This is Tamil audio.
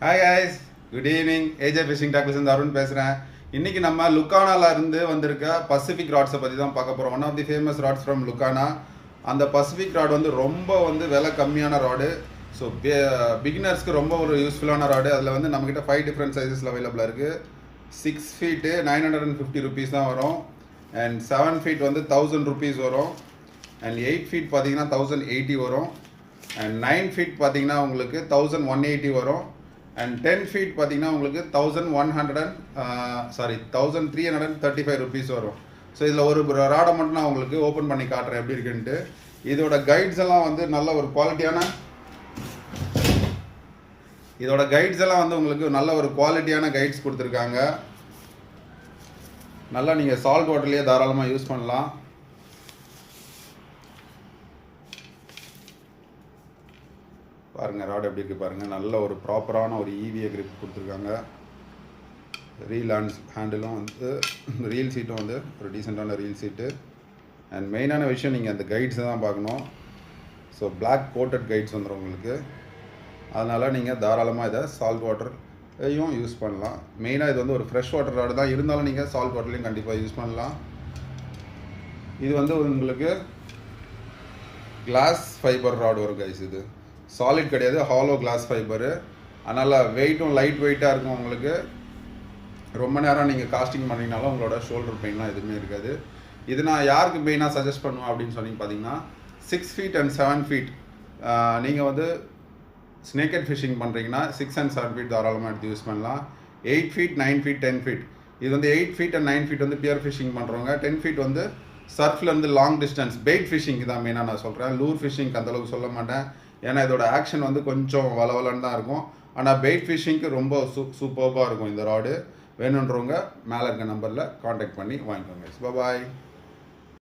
Hi guys, good evening. AJ Fishing Tackles இந்த அருண் பேசுகிறேன். இன்னைக்கு நம்ம லுக்கானால இருந்து வந்திருக்க பசிபிக் ராட்ஸை பற்றி தான் பார்க்க போகிறோம். One of the famous rats from லுக்கானா. அந்த பசிபிக் ராட் வந்து ரொம்ப விலை கம்மியான ராடு. ஸோ பிகினர்ஸ்க்கு ரொம்ப ஒரு யூஸ்ஃபுல்லான ராடு. அதில் வந்து நம்மக்கிட்ட 5 டிஃப்ரெண்ட் சைஸஸில் அவைலபிளாக இருக்குது. 6 feet 950 rupees தான் வரும். அண்ட் 7 feet வந்து 1000 rupees வரும். அண்ட் 8 feet பார்த்தீங்கன்னா 1080 வரும். அண்ட் 9 feet பார்த்தீங்கன்னா உங்களுக்கு 1180 வரும். அண்ட் 10 feet பார்த்தீங்கன்னா உங்களுக்கு 1335 rupees வரும். ஸோ இதில் ஒரு ராடை மட்டும் நான் உங்களுக்கு ஓப்பன் பண்ணி காட்டுறேன் எப்படி இருக்குன்ட்டு. இதோட கைட்ஸ் எல்லாம் வந்து நல்ல ஒரு குவாலிட்டியான உங்களுக்கு நல்ல ஒரு குவாலிட்டியான கைட்ஸ் கொடுத்துருக்காங்க. நல்லா நீங்கள் சால்ட் வாட்டர்லேயே தாராளமாக யூஸ் பண்ணலாம். பாருங்கள் ராட் எப்படி இருக்குது பாருங்கள். நல்ல ஒரு ப்ராப்பரான ஒரு ஈவிஏ கிரிப் கொடுத்துருக்காங்க. ரீல் ஹேண்டிலும் வந்து ரீல் சீட்டும் வந்து ஒரு டீசெண்டான ரீல் சீட்டு. அண்ட் மெயினான விஷயம் நீங்கள் அந்த கைட்ஸை தான் பார்க்கணும். ஸோ பிளாக் கோட்டட் கைட்ஸ் வந்துடும் உங்களுக்கு. அதனால் நீங்கள் தாராளமாக இதை சால்ட் வாட்டர்லையும் யூஸ் பண்ணலாம். மெயினாக இது வந்து ஒரு ஃப்ரெஷ் வாட்டர் ராடு தான், இருந்தாலும் நீங்கள் சால்ட் வாட்டர்லையும் கண்டிப்பாக யூஸ் பண்ணலாம். இது வந்து உங்களுக்கு கிளாஸ் ஃபைபர் ராடு வரும் கைஸ். இது சாலிட் கிடையாது, ஹாலோ கிளாஸ் ஃபைபரு. அதனால் வெயிட்டும் லைட் வெயிட்டாக இருக்கும் உங்களுக்கு. ரொம்ப நேரம் நீங்கள் காஸ்டிங் பண்ணிங்கனாலும் உங்களோட ஷோல்டர் பெயின்லாம் எதுவுமே இருக்காது. இது நான் யாருக்கு மெயினாக சஜஸ்ட் பண்ணுவேன் அப்படின்னு சொல்லி பார்த்தீங்கன்னா 6 feet and 7 feet நீங்கள் வந்து ஸ்னேக்கட் ஃபிஷிங் பண்ணுறீங்கன்னா 6 and 7 feet தாராளமாக எடுத்து யூஸ் பண்ணலாம். 8 feet 9 feet 10 feet இது வந்து 8 feet and 9 feet வந்து பியர் ஃபிஷிங் பண்ணுறவங்க. 10 feet வந்து சர்ஃபில் வந்து லாங் டிஸ்டன்ஸ் பெயிட் ஃபிஷிங்க்கு தான் மெயினாக நான் சொல்கிறேன். லூர் ஃபிஷிங்க்கு அந்தளவுக்கு சொல்ல மாட்டேன், ஏன்னா இதோட ஆக்ஷன் வந்து கொஞ்சம் வளவலன்னு தான் இருக்கும். ஆனால் பெயிட் ஃபிஷிங்க்கு ரொம்ப சூப்பர்பாக இருக்கும் இந்த ராடு. வேணுன்றவங்க மேலே இருக்க நம்பரில் காண்டாக்ட் பண்ணி வாங்கிக்கோங்க. பாய்.